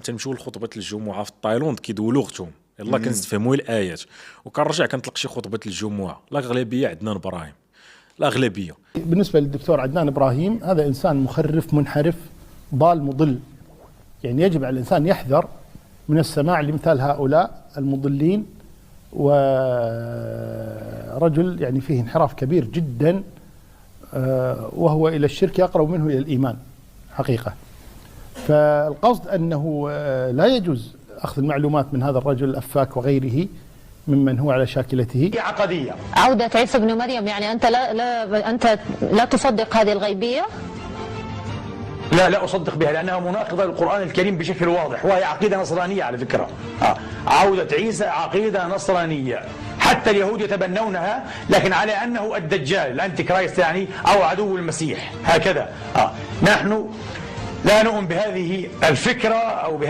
تنمشيو لخطبه الجمعه في تايلاند كيدويو لغتهم، يلا كنستفهموا الايات وكنرجع كنطلق شي خطبه الجمعه. الاغلبيه عدنان ابراهيم، الاغلبيه. بالنسبه للدكتور عدنان ابراهيم هذا انسان مخرف منحرف ضال مضل، يعني يجب على الانسان يحذر من السماع لمثال هؤلاء المضلين، ورجل يعني فيه انحراف كبير جدا، وهو الى الشرك اقرب منه الى الايمان حقيقه. فالقصد أنه لا يجوز أخذ المعلومات من هذا الرجل الأفاك وغيره ممن هو على شاكلته. عقدية عودة عيسى بن مريم، يعني أنت لا تصدق هذه الغيبية؟ لا أصدق بها لأنها مناقضة للقرآن الكريم بشكل واضح، وهي عقيدة نصرانية على فكرة. عودة عيسى عقيدة نصرانية، حتى اليهود يتبنونها، لكن على أنه الدجال الأنتي كرايست يعني، أو عدو المسيح هكذا. نحن لا نؤمن بهذه الفكرة أو بهذه